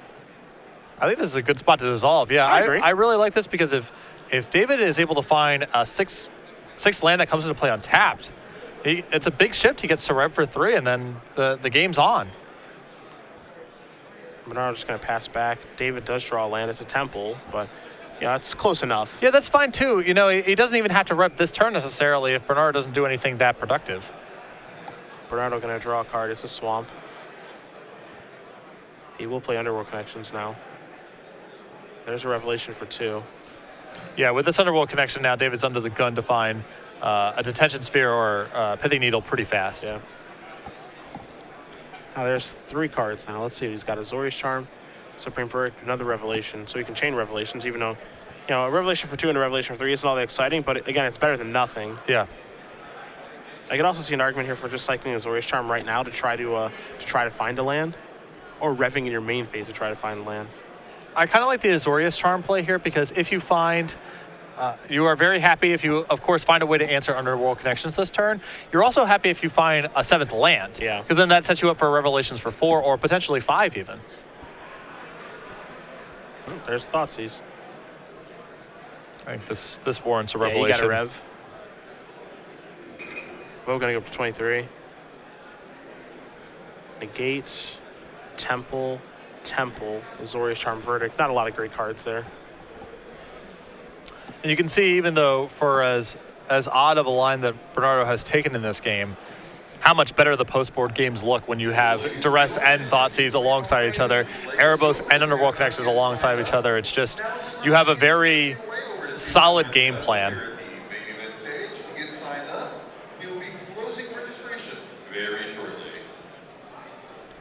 I think this is a good spot to dissolve. Yeah, I agree. I really like this because if David is able to find a six land that comes into play untapped, it's a big shift. He gets to rev for 3, and then the game's on. Bernardo's just going to pass back. David does draw a land. It's a temple, but yeah, it's close enough. Yeah, that's fine too. You know, he doesn't even have to rep this turn necessarily if Bernardo doesn't do anything that productive. Bernardo going to draw a card. It's a swamp. He will play Underworld Connections now. There's a Revelation for 2. Yeah, with this Underworld Connection now, David's under the gun to find a Detention Sphere or a Pithing Needle pretty fast. Yeah. Now there's 3 cards now. Let's see. He's got Azorius Charm, Supreme Verdict, another Revelation. So he can chain Revelations, even though, you know, a Revelation for 2 and a Revelation for 3 isn't all that exciting, but again, it's better than nothing. Yeah. I can also see an argument here for just cycling Azorius Charm right now to try to find a land, or revving in your main phase to try to find a land. I kind of like the Azorius Charm play here because if you find, you are very happy if you, of course, find a way to answer Underworld Connections this turn. You're also happy if you find a 7th land. Yeah. Because then that sets you up for Revelations for 4 or potentially 5 even. There's Thoughtseize. I think this warrants a Revelation. Yeah, you got a rev. Vo gonna go up to 23. Negates, Temple, Azorius Charm Verdict. Not a lot of great cards there. And you can see, even though for as odd of a line that Bernardo has taken in this game, how much better the post-board games look when you have Duress and Thoughtseize alongside each other, Erebos and Underworld Connections alongside each other. It's just, you have a very solid game plan.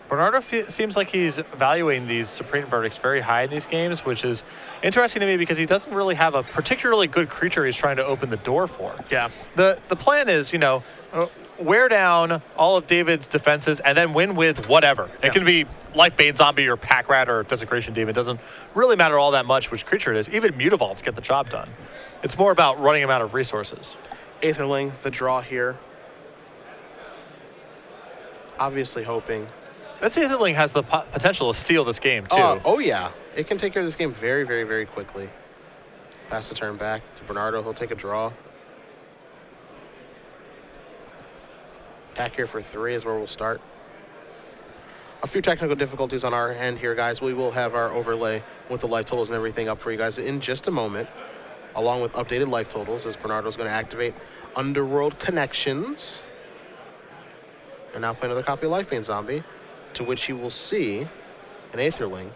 Bernardo seems like he's evaluating these Supreme Verdicts very high in these games, which is interesting to me because he doesn't really have a particularly good creature he's trying to open the door for. Yeah. The plan is, you know, wear down all of David's defenses and then win with whatever. Yeah. It can be Lifebane Zombie or Pack Rat or Desecration Demon. It doesn't really matter all that much which creature it is. Even Mutavaults get the job done. It's more about running him out of resources. Aetherling, the draw here. Obviously hoping. This Aetherling has the potential to steal this game, too. Oh, yeah. It can take care of this game very, very, very quickly. Pass the turn back to Bernardo. He'll take a draw. Attack here for 3 is where we'll start. A few technical difficulties on our end here, guys. We will have our overlay with the life totals and everything up for you guys in just a moment, along with updated life totals, as Bernardo's going to activate Underworld Connections. And now play another copy of Lifebane Zombie, to which he will see an Aetherling.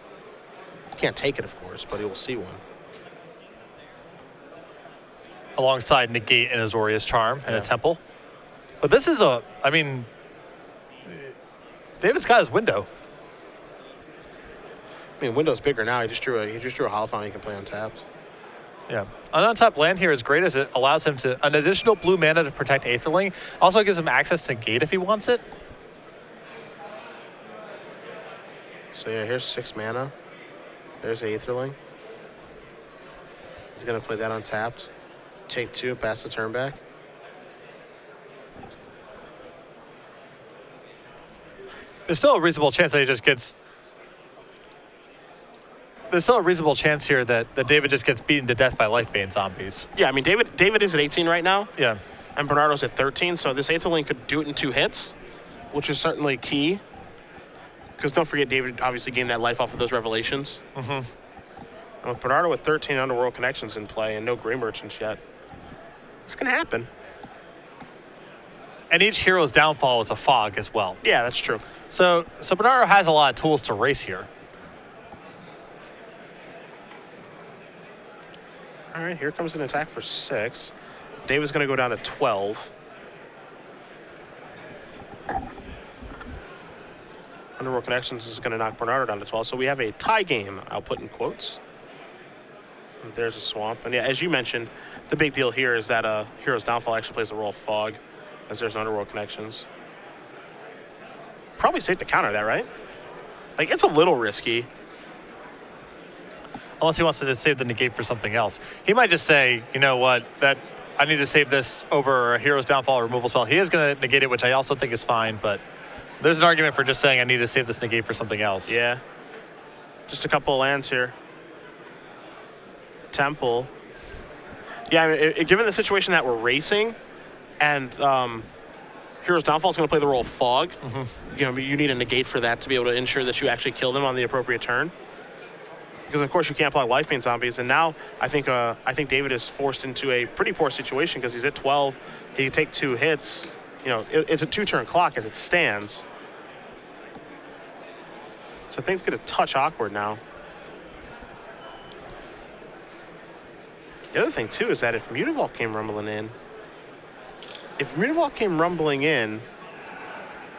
He can't take it, of course, but he will see one. Alongside Negate and Azorius Charm and a Temple. But this is I mean, David's got his window. I mean, window's bigger now. He just drew a Holophon he can play untapped. Yeah. An untapped land here is great as it allows him to an additional blue mana to protect Aetherling. Also gives him access to Gate if he wants it. So yeah, here's 6 mana. There's Aetherling. He's gonna play that untapped. Take 2, pass the turn back. There's still a reasonable chance that he just gets. There's still a reasonable chance here that David just gets beaten to death by Lifebane Zombies. Yeah, I mean, David is at 18 right now. Yeah. And Bernardo's at 13, so this Aetherling could do it in 2 hits, which is certainly key. Because don't forget, David obviously gained that life off of those Revelations. Mm-hmm. And with Bernardo with 13 Underworld Connections in play and no Grey Merchants yet, it's going to happen. And each hero's downfall is a fog as well. Yeah, that's true. So Bernardo has a lot of tools to race here. All right, here comes an attack for 6. David's going to go down to 12. Underworld Connections is going to knock Bernardo down to 12. So we have a tie game, I'll put in quotes. There's a swamp. And yeah, as you mentioned, the big deal here is that Hero's Downfall actually plays the role of fog, as there's no Underworld connections. Probably safe to counter that, right? Like, it's a little risky. Unless he wants to just save the negate for something else. He might just say, you know what, that I need to save this over a Hero's Downfall removal spell. He is going to negate it, which I also think is fine, but there's an argument for just saying I need to save this negate for something else. Yeah. Just a couple of lands here. Temple. Yeah, I mean, given the situation that we're racing, and Hero's Downfall is going to play the role of fog, you know, you need a negate for that to be able to ensure that you actually kill them on the appropriate turn. Because of course you can't apply Life Pain Zombies, and now I think David is forced into a pretty poor situation because he's at 12. He can take 2 hits. You know, it's a 2-turn clock as it stands. So things get a touch awkward now. The other thing too is that if Mutavault came rumbling in,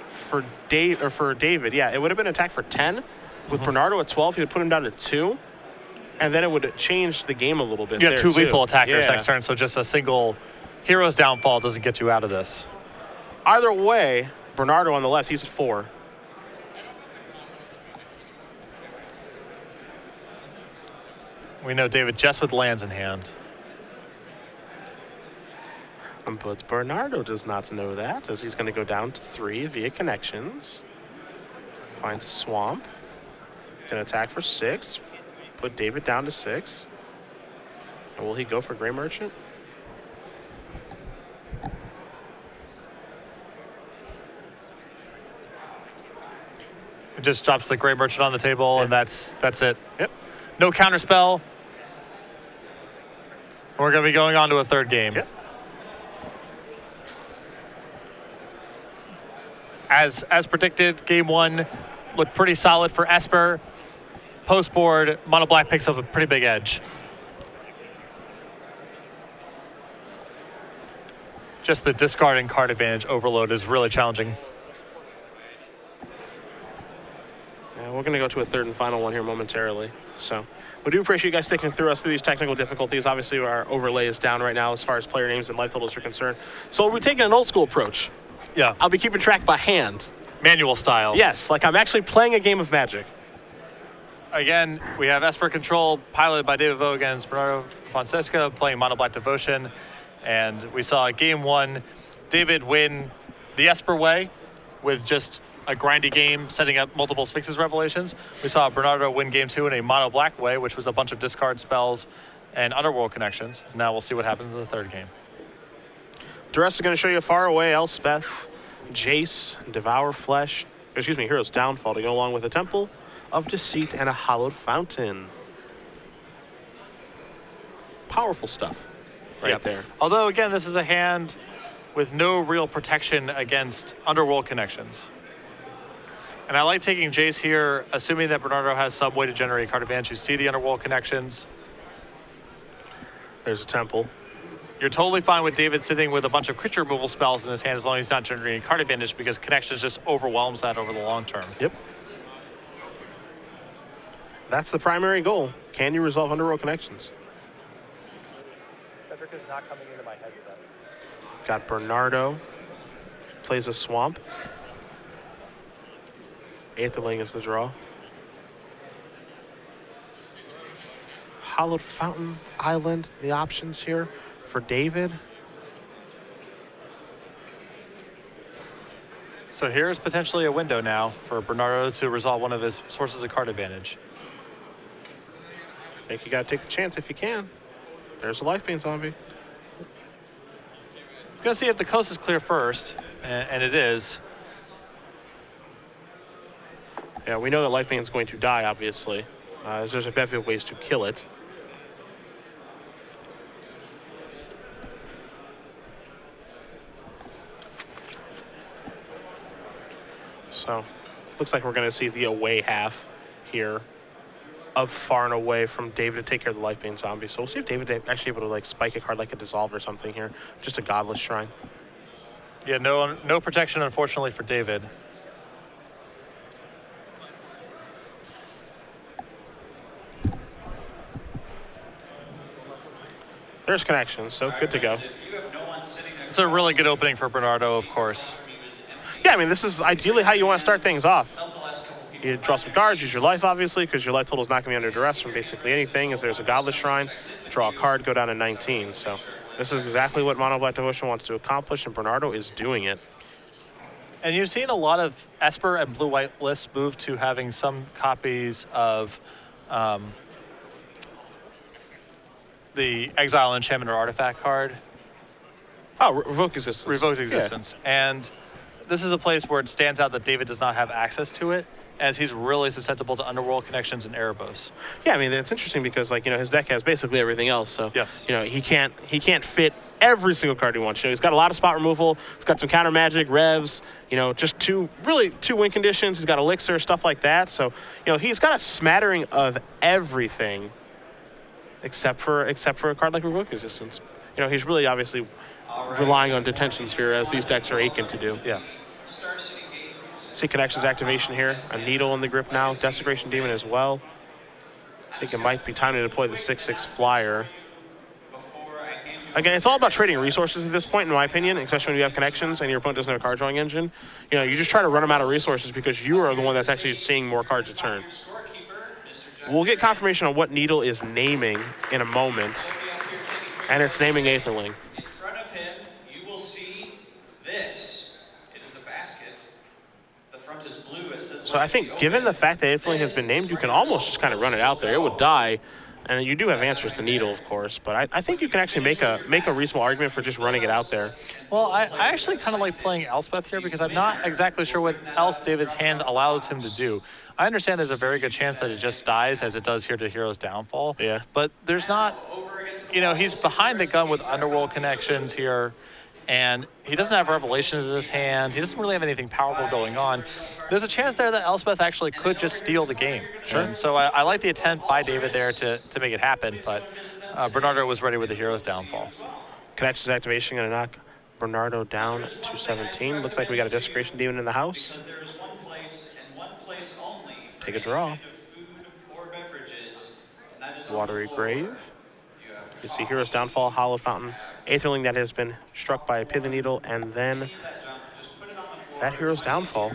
for David, yeah, it would have been an attack for 10. With Bernardo at 12, he would put him down to 2, and then it would change the game a little bit. You have 2 lethal attackers yeah. next turn, so just a single Hero's Downfall doesn't get you out of this. Either way, Bernardo on the left, he's at 4. We know David just with lands in hand. But Bernardo does not know that, as he's going to go down to 3 via connections. Finds Swamp. Can attack for 6. Put David down to 6. And will he go for Grey Merchant? It just drops the Grey Merchant on the table, and that's it. Yep. No counterspell. We're going to be going on to a 3rd game. Yep. As predicted, game 1 looked pretty solid for Esper. Post board, Mono Black picks up a pretty big edge. Just the discard and card advantage overload is really challenging. Yeah, we're going to go to a 3rd and final one here momentarily. So we do appreciate you guys sticking through us through these technical difficulties. Obviously, our overlay is down right now as far as player names and life totals are concerned. So we're taking an old school approach. Yeah. I'll be keeping track by hand. Manual style. Yes, like I'm actually playing a game of Magic. Again, we have Esper Control, piloted by David Vo against Bernado Fonseca, playing Mono Black Devotion. And we saw game 1, David win the Esper way with just a grindy game, setting up multiple Sphinx's Revelations. We saw Bernardo win game 2 in a Mono Black way, which was a bunch of discard spells and Underworld connections. Now we'll see what happens in the 3rd game. Duress is going to show you Far Away, Elspeth, Jace, Devour Flesh, Hero's Downfall to go along with a Temple of Deceit and a Hallowed Fountain. Powerful stuff right there. Although, again, this is a hand with no real protection against Underworld connections. And I like taking Jace here, assuming that Bernardo has some way to generate card advantage. You see the Underworld connections. There's a Temple. You're totally fine with David sitting with a bunch of creature removal spells in his hand as long as he's not generating card advantage, because connections just overwhelms that over the long term. Yep. That's the primary goal. Can you resolve Underworld connections? Cedric is not coming into my headset. Got Bernardo. Plays a Swamp. Aetherling is the draw. Hallowed Fountain, Island, the options here for David. So here's potentially a window now for Bernardo to resolve one of his sources of card advantage. I think you gotta take the chance if you can. There's a Life Pain Zombie. He's gonna see if the coast is clear first, and it is. Yeah, we know that Life Pain's going to die, obviously. There's a bevy of ways to kill it. So, looks like we're going to see the away half here of Far and Away from David to take care of the Life Pain Zombie. So we'll see if David actually able to like spike a card like a Dissolve or something here. Just a Godless Shrine. Yeah, no protection, unfortunately, for David. There's connections, so good to go. It's a really good opening for Bernardo, of course. Yeah, I mean, this is ideally how you want to start things off. You draw some cards, use your life, obviously, because your life total is not going to be under duress from basically anything, as there's a Godless Shrine. Draw a card, go down to 19. So this is exactly what Mono Black Devotion wants to accomplish, and Bernardo is doing it. And you've seen a lot of Esper and blue-white lists move to having some copies of the Exile, Enchantment, or Artifact card. Oh, Revoke Existence. Revoked Existence. Yeah. And this is a place where it stands out that David does not have access to it, as he's really susceptible to Underworld connections and Erebos. Yeah, I mean, it's interesting because, like, his deck has basically everything else. So, yes. He can't fit every single card he wants. He's got a lot of spot removal. He's got some counter magic, revs, just two win conditions. He's got elixir, stuff like that. So, he's got a smattering of everything except for a card like Revoke Existence. He's really obviously relying on Detention Sphere, as these decks are aching to do. Yeah. See Connections activation here. A Needle in the grip now. Desecration Demon as well. I think it might be time to deploy the 6/6 flyer. Again, it's all about trading resources at this point, in my opinion, especially when you have connections and your opponent doesn't have a card drawing engine. You just try to run them out of resources because you are the one that's actually seeing more cards a turn. We'll get confirmation on what Needle is naming in a moment, and it's naming Aetherling. In front of him, you will see this. It is a basket. The front is blue. It says. So I think, given the fact that Aetherling has been named, you can almost just kind of run it out there. It would die. And you do have answers to Needle, of course, but I think you can actually make a reasonable argument for just running it out there. Well, I actually kind of like playing Elspeth here because I'm not exactly sure what else David's hand allows him to do. I understand there's a very good chance that it just dies, as it does here to Hero's Downfall. Yeah. But there's not, he's behind the gun with Underworld connections here, and he doesn't have Revelations in his hand. He doesn't really have anything powerful going on. There's a chance there that Elspeth actually could just steal the game. Sure. And so I like the attempt by David there to make it happen, but Bernardo was ready with the Hero's Downfall. Connections activation going to knock Bernardo down to 17. Looks like we got a Desecration Demon in the house. There is one place and one place only for Take a draw. food or beverages, and that is on Watery the floor. Grave. You see Hero's Downfall, Hollow Fountain, Aetherling that has been struck by a Pithing Needle, and then that Hero's Downfall.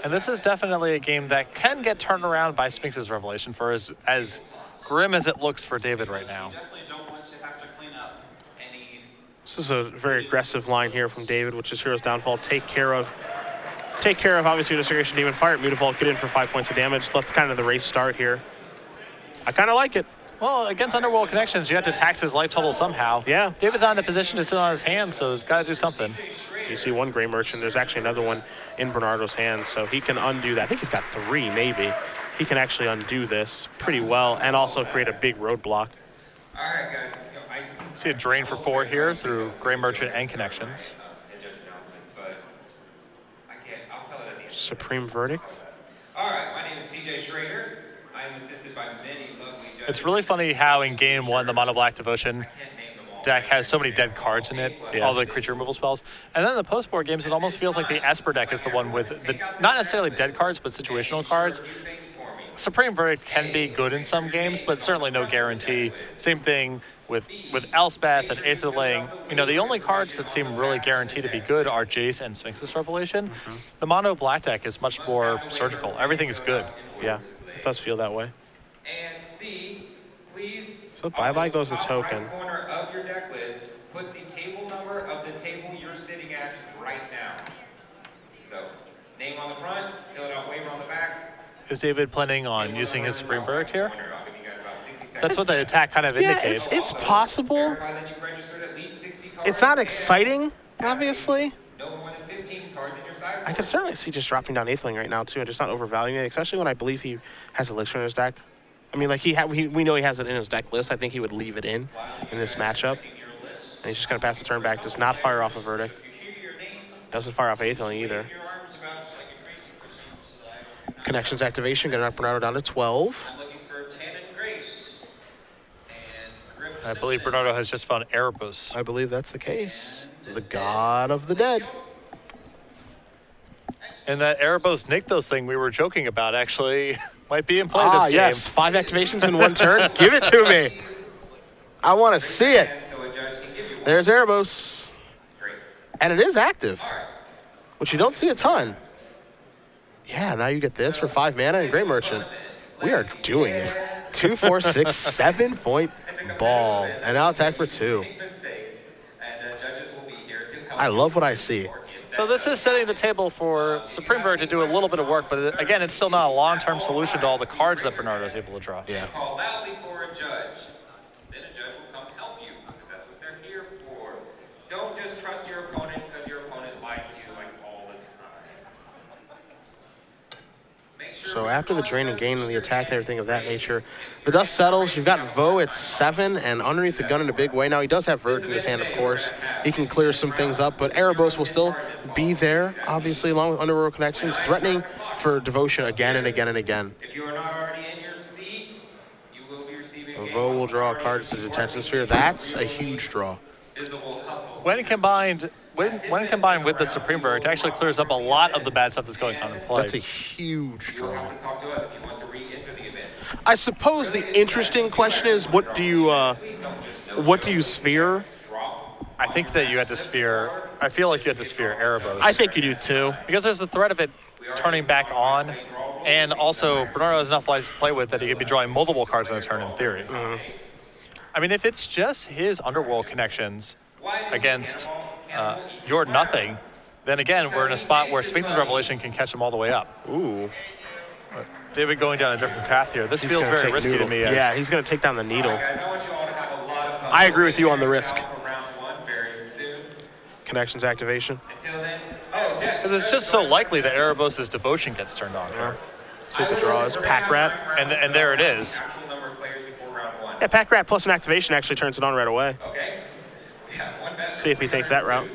And this is definitely a game that can get turned around by Sphinx's Revelation for as grim as it looks for David right now. Definitely don't want to have to clean up any. This is a very aggressive line here from David, which is Hero's Downfall. Take care of obviously Desecration Demon, fire at Mutavault, get in for 5 points of damage. Let kind of the race start here. I kind of like it. Well, against Underworld connections, you have to tax his life total somehow. Yeah. David's not in a position to sit on his hand, so he's got to do something. You see one Gray Merchant. There's actually another one in Bernardo's hand, so he can undo that. I think he's got 3, maybe. He can actually undo this pretty well and also create a big roadblock. All right, guys. See a drain for 4 here through Gray Merchant and connections. I'll tell it at the end. Supreme Verdict. All right, my name is CJ Schrader. I am assisted by many lovely judges. It's really funny how in game 1, the Mono Black Devotion deck has so many dead cards in it, all the creature removal spells. And then in the post-board games, it almost feels like the Esper deck is the one with the not necessarily dead cards, but situational cards. Supreme Verdict can be good in some games, but certainly no guarantee. Same thing with Elspeth and Aetherling. The only cards that seem really guaranteed to be good are Jace and Sphinx's Revelation. The Mono Black deck is much more surgical. Everything is good. Yeah, it does feel that way. And C, please. So bye-bye goes the token. Right corner of your deck list, put the table number of the table you're sitting at right now. So, name on the front, fill it out waiver on the back. Is David planning on using his Supreme Verdict here? I'll give you guys about 60 seconds. That's what the attack kind of indicates. It's possible. Verify that you've registered at least 60 cards. It's not and exciting, obviously. No more than 15 cards in your sideboard. I could certainly see just dropping down Aetherling right now, too, and just not overvaluing it, especially when I believe he has Elixir in his deck. I mean, like, we know he has it in his deck list. I think he would leave it in this matchup. And he's just going to pass the turn back. Does not fire off a Verdict. Doesn't fire off Aetherling either. Connections activation, going to knock Bernardo down to 12. I'm looking for Tan and Grace. And Griff. I believe Bernardo has just found Erebos. I believe that's the case. The God of the Dead. And that Erebos Nykthos thing we were joking about actually might be in play this game. Yes, 5 activations in 1 turn. Give it to me. I want to see it. So a judge can give you one. There's Erebos. Great. And it is active, All right. which you don't see a ton. Yeah, now you get this for 5 mana and Great Merchant. We are doing it. 2, 4, 6, 7-point ball. And now attack for 2. I love what I see. So this is setting the table for Supreme Bird to do a little bit of work, but again, it's still not a long-term solution to all the cards that Bernardo is able to draw. Yeah. Call loudly for a judge. Then a judge will come help you, because that's what they're here for. Don't just trust your opponent because your opponent lies to you like all the time. Make sure So after the drain and gain and the attack and everything of that nature, the dust settles. You've got Vo at 7 and underneath the gun in a big way. Now he does have Vert in his hand, of course. He can clear some things up, but Erebos will still be there, obviously, along with Underworld Connections, threatening for Devotion again and again and again. if you are not already in your seat, you will be receiving a Vo will draw a card to the Detention Sphere. That's a huge draw. visible hustle. When combined with the Supreme Bird, it actually clears up a lot of the bad stuff that's going on in play. That's a huge You will draw. have to talk to us if you want to re-enter the event. I suppose the interesting question is, what do you sphere? I think that you had to sphere. I feel like you had to sphere Erebos. I think you do too. because there's the threat of it turning back on, and also Bernardo has enough life to play with that he could be drawing multiple cards in a turn in theory. I mean, if it's just his Underworld Connections against your nothing, then again, we're in a spot where Sphinx's Revelation can catch him all the way up. Ooh. David going down a different path here. This He's feels gonna very take risky Noodle. to me. Yeah, he's going to take down the Needle. Guys, I want you all to have a lot of fun. I agree with you on the risk. Now for round 1 very soon. Connections activation. Until then, oh, Deck. Because it's just so likely that Erebos' Devotion gets turned on. Yeah. See what the draw is. Pack Rat. And there it is. Actual number of players before round 1. Yeah, Pack Rat plus an activation actually turns it on right away. Okay. We have one best. See if he takes that route.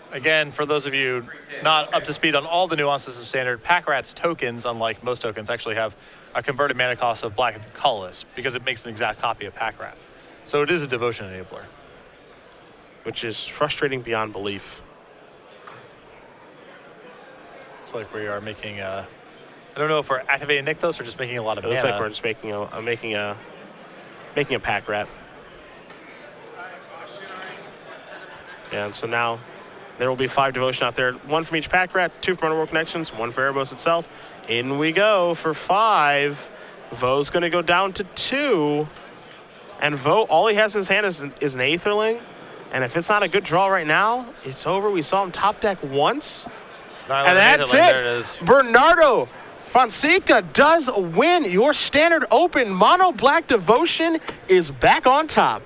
Again, for those of you not up to speed on all the nuances of Standard, Pack Rat's tokens, unlike most tokens, actually have a converted mana cost of black and colorless because it makes an exact copy of Pack Rat. So it is a Devotion enabler. Which is frustrating beyond belief. It's like we are making a... I don't know if we're activating Nykthos or just making a lot of It mana. looks like we're just making a Pack Rat. Yeah, and so now there will be 5 Devotion out there. 1 from each Pack Rat, 2 from Underworld Connections, 1 for Erebos itself. In we go for 5. Vo's going to go down to 2. And Vo, all he has in his hand is an Aetherling. And if it's not a good draw right now, it's over. We saw him top deck once. And that's it. There it is. Bernardo Fonseca does win your Standard Open. Mono Black Devotion is back on top.